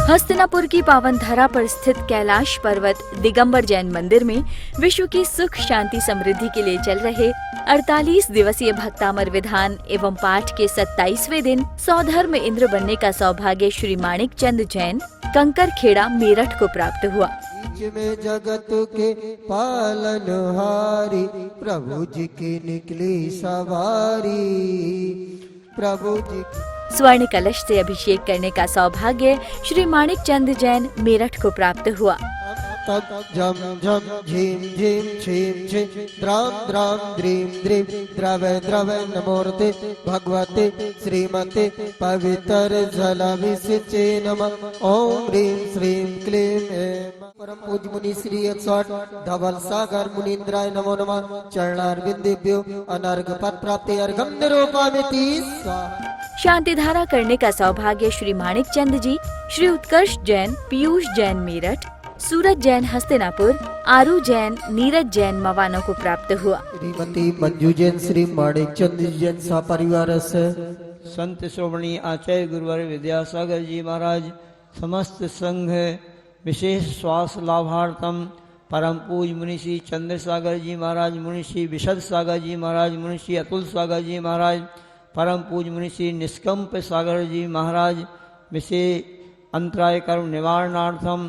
हस्तिनापुर की पावन धरा पर स्थित कैलाश पर्वत दिगंबर जैन मंदिर में विश्व की सुख शांति समृद्धि के लिए चल रहे 48 दिवसीय भक्तामर विधान एवं पाठ के 27वें दिन सौधर्म इंद्र बनने का सौभाग्य श्री माणिक चंद जैन कंकर खेड़ा मेरठ को प्राप्त हुआ। बीच में जगत के पालनहारी प्रभु जी की निकली सवारी, प्रभु जी स्वर्ण कलश से अभिषेक करने का सौभाग्य श्री माणिक चंद जैन मेरठ को प्राप्त हुआ। तब झम झम झीम झीम छीम छीम द्राम द्राम द्रीम द्रीम द्रव द्रव नमोर्ते भगवते श्रीमते पवित्र जलाभिषेचे नमः। ओम ह्रीं श्रीं क्लीं परम पूज्य मुनि श्री 108 धवल सागर मुनीन्द्राय नमो नमः। चरणारविंदेभ्यो अनर्घ पद प्राप्ति अर्घम निरूपयामि। शांति धारा करने का सौभाग्य श्री माणिक चंद जी, श्री उत्कर्ष जैन पीयूष जैन मेरठ, सूरज जैन हस्तिनापुर, आरू जैन नीरज जैन मवानों को प्राप्त हुआ। श्रीमती मंजू जैन श्री माणिक चंद जैन सपरिवार से संत श्रोमणी आचार्य गुरुवर विद्यासागर जी महाराज समस्त संघ विशेष श्वास लाभार्थम परम पूज मुनि श्री चंद्र सागर जी महाराज, मुनि श्री विशद सागर जी महाराज, मुनि श्री अतुल सागर जी महाराज, परम पूज मुनि श्री निष्कंप सागर जी महाराज विशेष अंतराय कर्म निवारणार्थम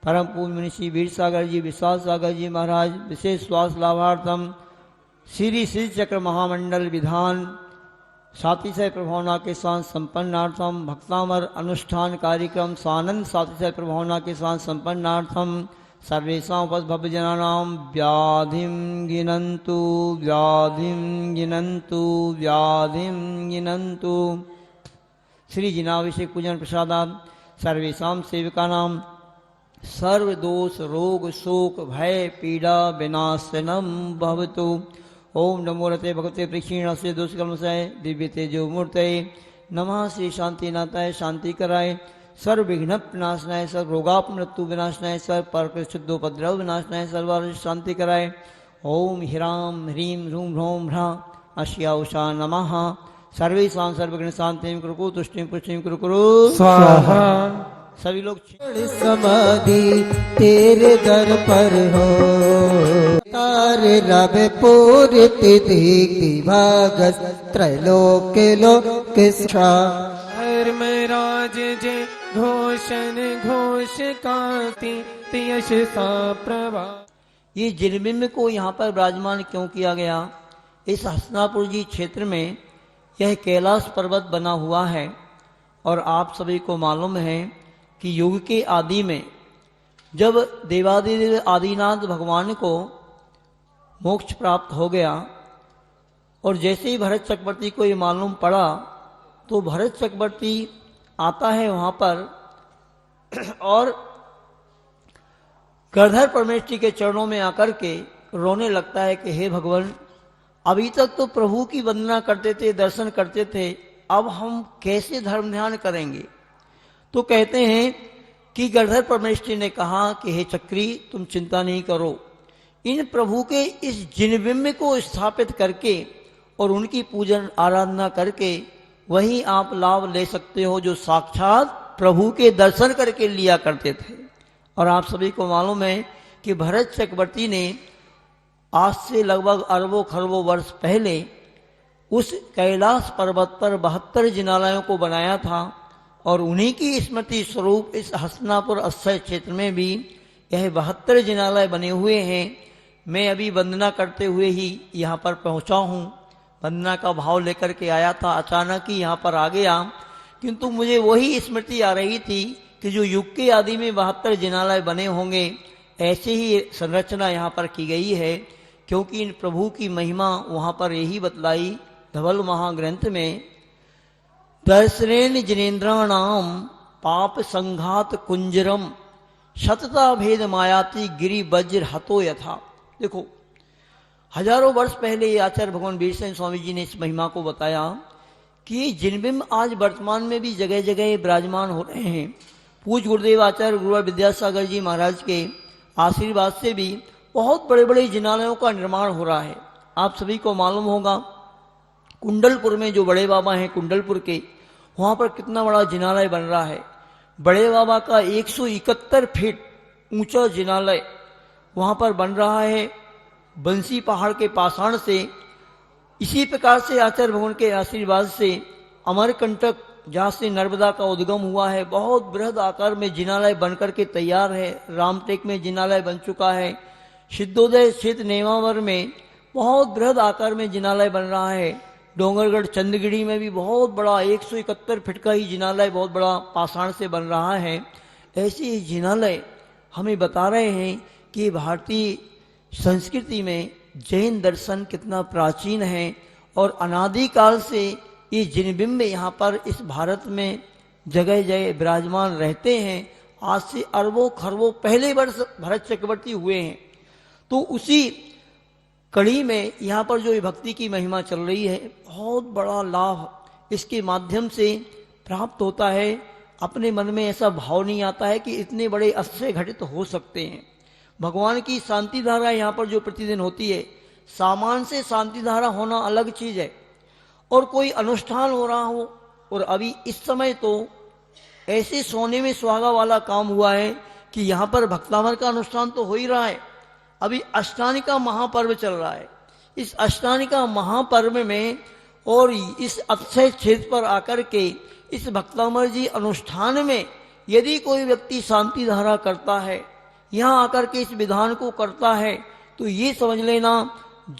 परम पूज्य मुनि श्री वीर सागर जी विशाल सागर जी महाराज विशेष स्वास्थ्य लाभार्थम श्री श्री चक्र महामंडल विधान सातिशय प्रभावना के साथ संपन्नार्थम भक्तामर अनुष्ठान कार्यक्रम सानंद सातिशय प्रभावना के साथ संपन्नार्थम सर्वेषां उपस्भव जनानां व्याधिं गिनन्तु व्याधिं गिनन्तु व्याधिं गिनन्तु। श्री जिनाभिषेक पूजन प्रसादात् सर्वेषां सेवकानां सर्व दोष रोग शोक भय पीड़ा विनाशनम भवतु। ओम नमो रते भगवते प्रक्षीण से दोष कर्म से दिव्य तेजो मूर्तये नमः। श्री शांतिनाथाय शांति कराय सर्व विघ्न विनाशनाय सर्व रोगाप मृत्यु विनाशनाय सर्व पर शुद्धोपद्रव विनाशनाय सर्व शांति कराय। ओम ह्रां ह्रीं ह्रूं ह्रौं ह्रां अश्या उषा नमः। सर्वेषां सर्वगुण शांतिं कुरु तुष्टिं पुष्टिं कुरु स्वाहा। सभी लोग समाधि तेरे दर पर हो, तारे रब पूर्ति दीप्ति भागस त्रैलोक लोक धर्म राज जय घोषण घोष कांति यश सा प्रभा। ये जिनबिंब को यहाँ पर विराजमान क्यों किया गया? इस हस्तिनापुर जी क्षेत्र में यह कैलाश पर्वत बना हुआ है और आप सभी को मालूम है कि युग के आदि में जब देवादिदेव आदिनाथ भगवान को मोक्ष प्राप्त हो गया और जैसे ही भरत चक्रवर्ती को ये मालूम पड़ा तो भरत चक्रवर्ती आता है वहाँ पर और गणधर परमेष्ठी के चरणों में आकर के रोने लगता है कि हे भगवान, अभी तक तो प्रभु की वंदना करते थे, दर्शन करते थे, अब हम कैसे धर्म ध्यान करेंगे? तो कहते हैं कि गणधर परमेष्ठी ने कहा कि हे चक्री, तुम चिंता नहीं करो, इन प्रभु के इस जिनबिंब को स्थापित करके और उनकी पूजन आराधना करके वही आप लाभ ले सकते हो जो साक्षात प्रभु के दर्शन करके लिया करते थे। और आप सभी को मालूम है कि भरत चक्रवर्ती ने आज से लगभग अरबों खरबों वर्ष पहले उस कैलाश पर्वत पर 72 जिनालयों को बनाया था और उन्हीं की स्मृति स्वरूप इस हस्तिनापुर अक्षय क्षेत्र में भी यह 72 जिनालय बने हुए हैं। मैं अभी वंदना करते हुए ही यहाँ पर पहुँचा हूँ, वंदना का भाव लेकर के आया था, अचानक ही यहाँ पर आ गया, किंतु मुझे वही स्मृति आ रही थी कि जो युग के आदि में 72 जिनालय बने होंगे ऐसे ही संरचना यहाँ पर की गई है, क्योंकि इन प्रभु की महिमा वहाँ पर यही बतलाई धवल महाग्रंथ में। दर्शनेन जिनेन्द्राणाम पाप संघात कुंजरम शतता भेद मायाति गिरि वज्र हतो यथा। देखो, हजारों वर्ष पहले ये आचार्य भगवान वीरसेन स्वामी जी ने इस महिमा को बताया कि ये जिनबिंब आज वर्तमान में भी जगह जगह विराजमान हो रहे हैं। पूज्य गुरुदेव आचार्य गुरुवर विद्यासागर जी महाराज के आशीर्वाद से भी बहुत बड़े बड़े जिनालयों का निर्माण हो रहा है। आप सभी को मालूम होगा कुंडलपुर में जो बड़े बाबा हैं कुंडलपुर के, वहाँ पर कितना बड़ा जिनालय बन रहा है। बड़े बाबा का 171 फीट ऊंचा जिनालय वहाँ पर बन रहा है बंसी पहाड़ के पाषाण से। इसी प्रकार से आचार्य भगवान के आशीर्वाद से अमरकंटक जहाँ से नर्मदा का उद्गम हुआ है, बहुत बृहद आकार में जिनालय बनकर के तैयार है। रामटेक में जिनालय बन चुका है। सिद्धोदय स्थित नेमावर में बहुत बृहद आकार में जिनालय बन रहा है। डोंगरगढ़ चंदगिरी में भी बहुत बड़ा 171 फीट का ही जिनालय बहुत बड़ा पाषाण से बन रहा है। ऐसे ही जिनालय हमें बता रहे हैं कि भारतीय संस्कृति में जैन दर्शन कितना प्राचीन है और अनादिकाल से ये जिनबिंब यहाँ पर इस भारत में जगह जगह विराजमान रहते हैं। आज से अरबों खरबों पहले वर्ष भरत चक्रवर्ती हुए हैं। तो उसी कड़ी में यहाँ पर जो ये भक्ति की महिमा चल रही है, बहुत बड़ा लाभ इसके माध्यम से प्राप्त होता है। अपने मन में ऐसा भाव नहीं आता है कि इतने बड़े आश्चर्य घटित हो सकते हैं। भगवान की शांति धारा यहाँ पर जो प्रतिदिन होती है, सामान से शांति धारा होना अलग चीज है और कोई अनुष्ठान हो रहा हो। और अभी इस समय तो ऐसे सोने में सुहागा वाला काम हुआ है कि यहाँ पर भक्तामर का अनुष्ठान तो हो ही रहा है। अभी अष्टानिका महापर्व चल रहा है। इस अष्टानिका महापर्व में और इस अक्षय क्षेत्र पर आकर के इस भक्तामर जी अनुष्ठान में यदि कोई व्यक्ति शांति धारा करता है, यहाँ आकर के इस विधान को करता है, तो ये समझ लेना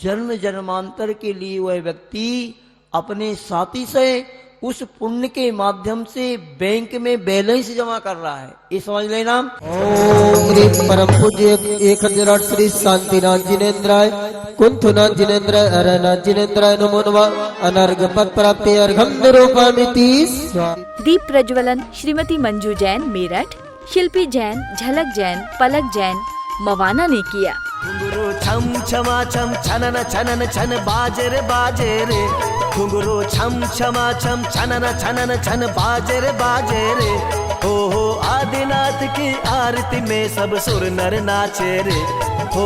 जन्म जन्मांतर के लिए वह व्यक्ति अपने साथी से उस पुण्य के माध्यम से बैंक में बैलेंस जमा कर रहा है। ये समझ लेना। ओम ह्रीं परम पूज्य 1008 श्री शांतिनाथ जिनेन्द्राय कुंथुनाथ जिनेन्द्राय अरनाथ जिनेन्द्राय नमो नमः। अनर्घ पद प्राप्ति अर्घम निरूपयामि। दीप प्रज्वलन श्रीमती मंजू जैन मेरठ, शिल्पी जैन, झलक जैन, पलक जैन मवाना ने किया। घुंघरू छम छमा छम छनन छनन छन बाजे रे घुंघरू छम छमा छम छनन छन बाजे रे हो आदिनाथ की आरती में सब सुर नर नाचे रे। हो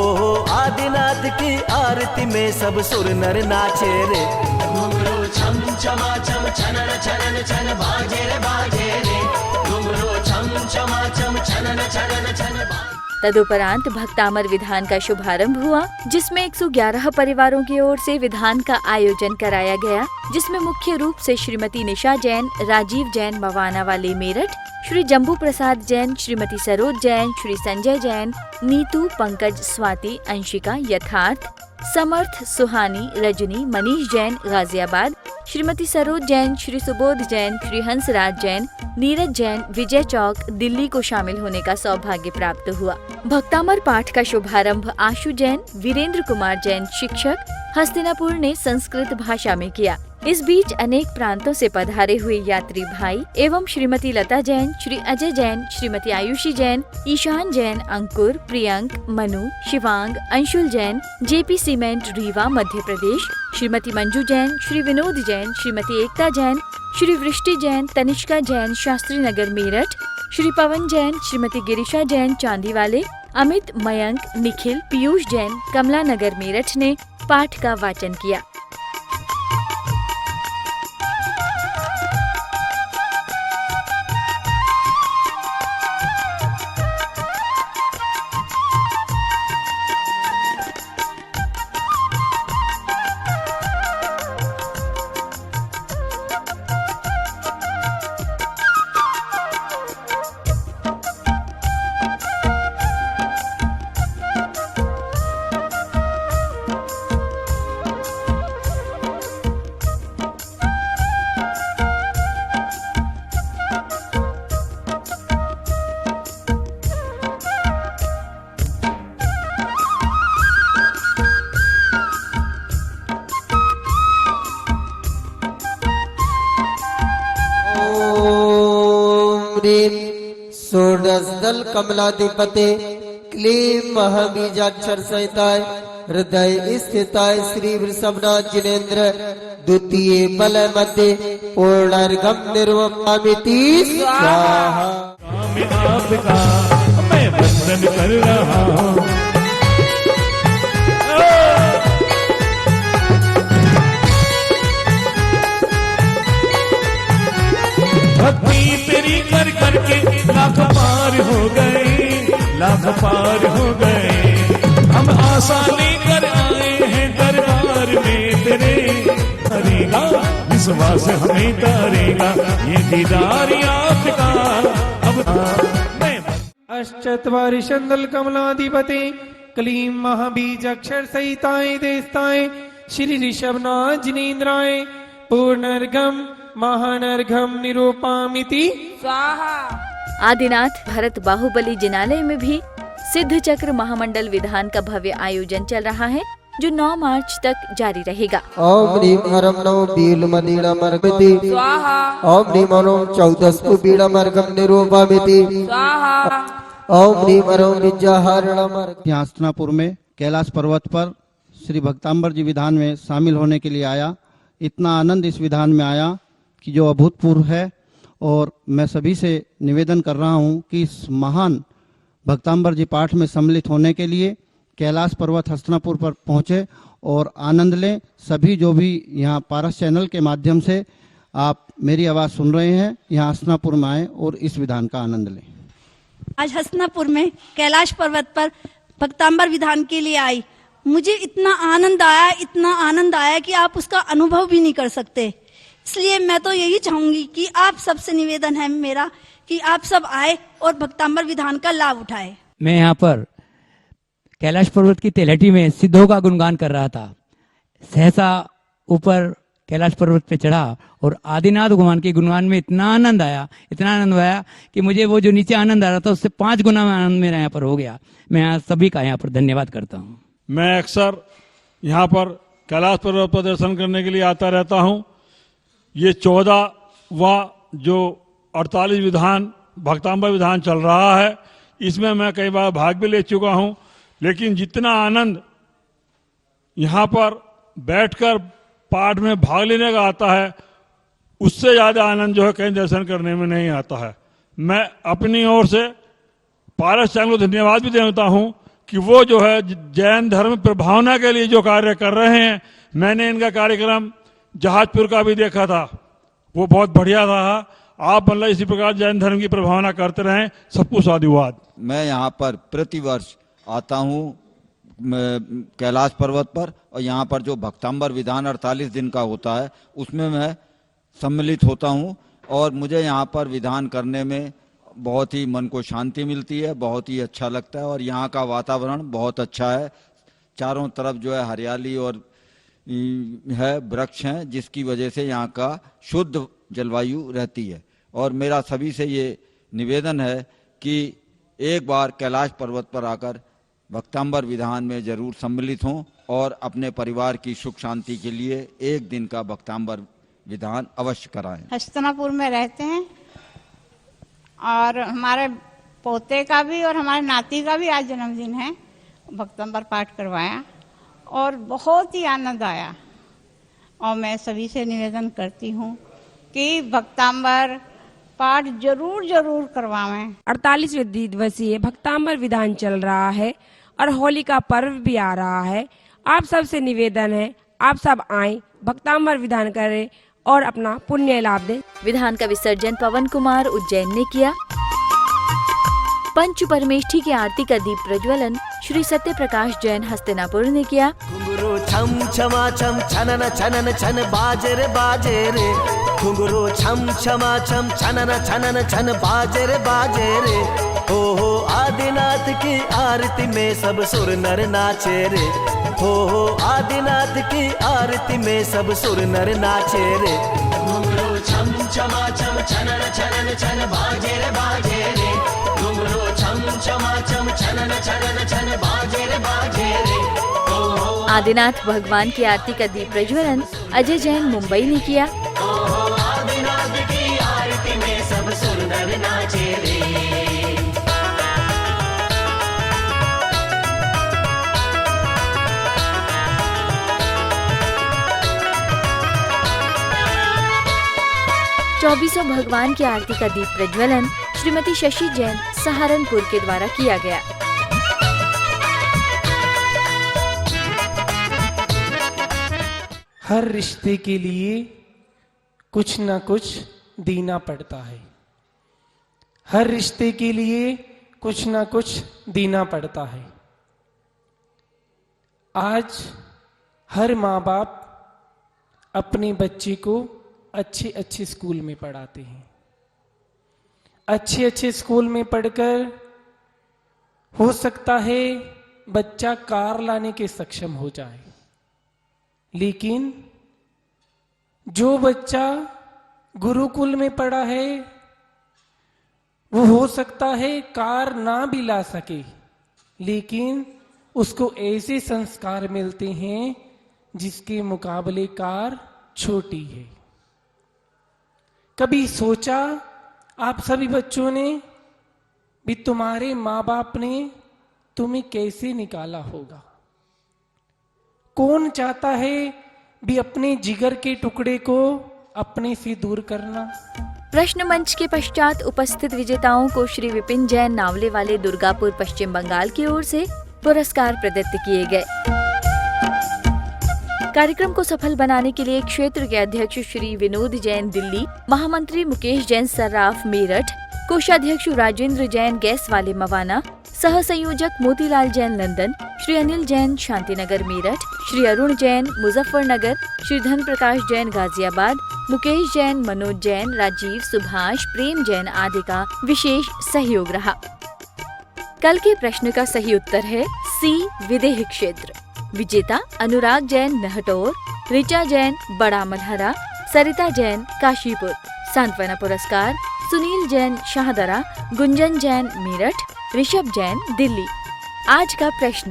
आदिनाथ की आरती में सब सुर नर नाचे रे। घुंघरू छम छमा छम छनन छन बाजे रे घुंघरू छम छमा छम छनन छन। तदुपरांत भक्तामर विधान का शुभारंभ हुआ, जिसमें 111 परिवारों की ओर से विधान का आयोजन कराया गया, जिसमें मुख्य रूप से श्रीमती निशा जैन, राजीव जैन मवाना वाले मेरठ, श्री जम्बू प्रसाद जैन, श्रीमती सरोज जैन, श्री संजय जैन, नीतू, पंकज, स्वाति, अंशिका, यथार्थ, समर्थ, सुहानी, रजनी, मनीष जैन गाजियाबाद, श्रीमती सरोज जैन, श्री सुबोध जैन, श्री हंसराज जैन, नीरज जैन, विजय चौक, दिल्ली को शामिल होने का सौभाग्य प्राप्त हुआ। भक्तामर पाठ का शुभारंभ आशु जैन, वीरेंद्र कुमार जैन शिक्षक, हस्तिनापुर ने संस्कृत भाषा में किया। इस बीच अनेक प्रांतों से पधारे हुए यात्री भाई एवं श्रीमती लता जैन, श्री अजय जैन, श्रीमती आयुषी जैन, ईशान जैन, अंकुर, प्रियंक, मनु, शिवांग, अंशुल जैन, जेपी सीमेंट रीवा मध्य प्रदेश, श्रीमती मंजू जैन, श्री विनोद जैन, श्रीमती एकता जैन, श्री वृष्टि जैन, तनिष्का जैन, शास्त्री नगर मेरठ, श्री पवन जैन, श्रीमती गिरिशा जैन चांदीवाले, अमित, मयंक, निखिल, पीयूष जैन कमला नगर मेरठ ने पाठ का वाचन किया। षोडशदल कमलाधिपते क्लीं महाबीजाक्षर सहिताय हृदय स्थिताय श्री वृषभनाथ जिनेन्द्र द्वितीय बल मध्य पूर्णार्घम निर्वपामिति स्वाहा। आपका मैं वंदन कर रहा हूँ। भक्ति तेरी कर करके लाख पार हो गए, लाख पार हो गए। हम आशा लेकर आए हैं दरबार में तेरे, करेगा विश्वास हमें तारेगा ये दीदार आपका। अब मैं अश्चत्वारि शंदल कमलाधिपते क्लीं महाबीज अक्षर सहिताय देस्ताय श्री ऋषभनाथ जिनेन्द्राय पूर्णर्घम महानर्घम निरूपामिति स्वाहा। आदिनाथ भरत बाहुबली जिनालय में भी सिद्ध चक्र महामंडल विधान का भव्य आयोजन चल रहा है, जो 9 मार्च तक जारी रहेगा। ओम ह्रीं हरम नमो बीलमदीणमर्गमिति स्वाहा। ओम ह्रीं ओम 14 बीड़मर्गम निरूपमिति स्वाहा। ओम ह्रीं हरम विद्याहरणमर्ग। यहाँ हस्तिनापुर में कैलाश पर्वत पर श्री भक्तांबर जी विधान में शामिल होने के लिए आया। इतना आनंद इस विधान में आया कि जो अभूतपूर्व है, और मैं सभी से निवेदन कर रहा हूँ कि इस महान भक्तांबर जी पाठ में सम्मिलित होने के लिए कैलाश पर्वत हस्तिनापुर पर पहुँचे और आनंद लें। सभी जो भी यहाँ पारस चैनल के माध्यम से आप मेरी आवाज़ सुन रहे हैं, यहाँ हस्तिनापुर में आएँ और इस विधान का आनंद लें। आज हस्तिनापुर में कैलाश पर्वत पर भक्तांबर विधान के लिए आई। मुझे इतना आनंद आया कि आप उसका अनुभव भी नहीं कर सकते। इसलिए मैं तो यही चाहूंगी कि आप सबसे निवेदन है मेरा कि आप सब आए और भक्तांबर विधान का लाभ उठाए। मैं यहाँ पर कैलाश पर्वत की तलहटी में सिद्धों का गुणगान कर रहा था। सहसा ऊपर कैलाश पर्वत पे चढ़ा और आदिनाथ भगवान के गुणगान में इतना आनंद आया कि मुझे वो जो नीचे आनंद आ रहा था उससे 5 गुना में आनंद मेरा यहाँ पर हो गया। मैं यहाँ सभी का यहाँ पर धन्यवाद करता हूँ। मैं अक्सर यहाँ पर कैलाश पर्वत पर दर्शन करने के लिए आता रहता हूँ। ये 14वां जो 48 विधान भक्तांबर विधान चल रहा है, इसमें मैं कई बार भाग भी ले चुका हूँ, लेकिन जितना आनंद यहाँ पर बैठकर पाठ में भाग लेने का आता है, उससे ज़्यादा आनंद जो है कहीं दर्शन करने में नहीं आता है। मैं अपनी ओर से पारस चैनल को धन्यवाद भी देता हूँ कि वो जो है जैन धर्म प्रभावना के लिए जो कार्य कर रहे हैं। मैंने इनका कार्यक्रम जहाजपुर का भी देखा था, वो बहुत बढ़िया रहा। आप मतलब इसी प्रकार जैन धर्म की प्रभावना करते रहें। सबको साधुवाद। मैं यहाँ पर प्रतिवर्ष आता हूँ कैलाश पर्वत पर, और यहाँ पर जो भक्तांबर विधान 48 दिन का होता है उसमें मैं सम्मिलित होता हूँ, और मुझे यहाँ पर विधान करने में बहुत ही मन को शांति मिलती है, बहुत ही अच्छा लगता है। और यहाँ का वातावरण बहुत अच्छा है, चारों तरफ जो है हरियाली और है, वृक्ष हैं, जिसकी वजह से यहाँ का शुद्ध जलवायु रहती है। और मेरा सभी से ये निवेदन है कि एक बार कैलाश पर्वत पर आकर भक्तांबर विधान में जरूर सम्मिलित हों और अपने परिवार की सुख शांति के लिए एक दिन का भक्तांबर विधान अवश्य कराएं। हस्तिनापुर में रहते हैं और हमारे पोते का भी और हमारे नाती का भी आज जन्मदिन है। भक्तांबर पाठ करवाया और बहुत ही आनंद आया। और मैं सभी से निवेदन करती हूँ कि भक्तांबर पाठ जरूर करवाएं। 48 दिवसीय भक्तांबर विधान चल रहा है और होली का पर्व भी आ रहा है। आप सबसे निवेदन है, आप सब आएं, भक्तांबर विधान करें और अपना पुण्य लाभ दें। विधान का विसर्जन पवन कुमार उज्जैन ने किया। पंच परमेष्ठी की आरती का दीप प्रज्वलन श्री सत्य प्रकाश जैन हस्तिनापुर ने किया। घुंघरू छम छमा छम छनन छनन छन बाजे रे घुंघरू छम छमा छम छनन छन बाजे रे हो आदिनाथ की आरती में सब सुर नर नाचे रे। हो आदिनाथ की आरती में सब सुर नर नाचे रे। घुंघरू छम छमा छम छनन छन बाजे रे घुंघरू छम छमा छम छनन छन बाजे रे। आदिनाथ भगवान की आरती का दीप प्रज्वलन अजय जैन मुंबई ने किया। आदिनाथ की आरती में सब सुर नर नाचे रे। चौबीसों भगवान की आरती का दीप प्रज्वलन श्रीमती शशि जैन सहारनपुर के द्वारा किया गया। हर रिश्ते के लिए कुछ न कुछ देना पड़ता है। हर रिश्ते के लिए कुछ ना कुछ देना पड़ता है। आज हर माँ बाप अपने बच्चे को अच्छे अच्छे स्कूल में पढ़ाते हैं। अच्छे अच्छे स्कूल में पढ़कर हो सकता है बच्चा कार लाने के सक्षम हो जाए, लेकिन जो बच्चा गुरुकुल में पढ़ा है वो हो सकता है कार ना भी ला सके, लेकिन उसको ऐसे संस्कार मिलते हैं जिसके मुकाबले कार छोटी है। कभी सोचा आप सभी बच्चों ने भी तुम्हारे माँ बाप ने तुम्हें कैसे निकाला होगा? कौन चाहता है भी अपने जिगर के टुकड़े को अपने से दूर करना? प्रश्न मंच के पश्चात उपस्थित विजेताओं को श्री विपिन जैन नावले वाले दुर्गापुर पश्चिम बंगाल की ओर से पुरस्कार प्रदत्त किए गए। कार्यक्रम को सफल बनाने के लिए क्षेत्र के अध्यक्ष श्री विनोद जैन दिल्ली, महामंत्री मुकेश जैन सर्राफ मेरठ, कोषाध्यक्ष राजेंद्र जैन गैस वाले मवाना, सह संयोजक मोतीलाल जैन लंदन, श्री अनिल जैन शांतिनगर मेरठ, श्री अरुण जैन मुजफ्फरनगर, श्री धन प्रकाश जैन गाजियाबाद, मुकेश जैन, मनोज जैन, राजीव, सुभाष, प्रेम जैन आदि का विशेष सहयोग रहा। कल के प्रश्न का सही उत्तर है सी, विदेह क्षेत्र। विजेता अनुराग जैन नहटोर, ऋचा जैन बड़ा मलहरा, सरिता जैन काशीपुर। सांत्वना पुरस्कार सुनील जैन शाहदरा, गुंजन जैन मेरठ, ऋषभ जैन दिल्ली। आज का प्रश्न,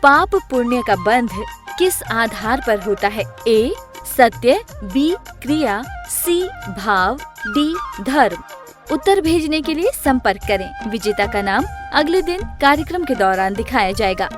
पाप पुण्य का बंध किस आधार पर होता है? ए सत्य, बी क्रिया, सी भाव, डी धर्म। उत्तर भेजने के लिए संपर्क करें। विजेता का नाम अगले दिन कार्यक्रम के दौरान दिखाया जाएगा।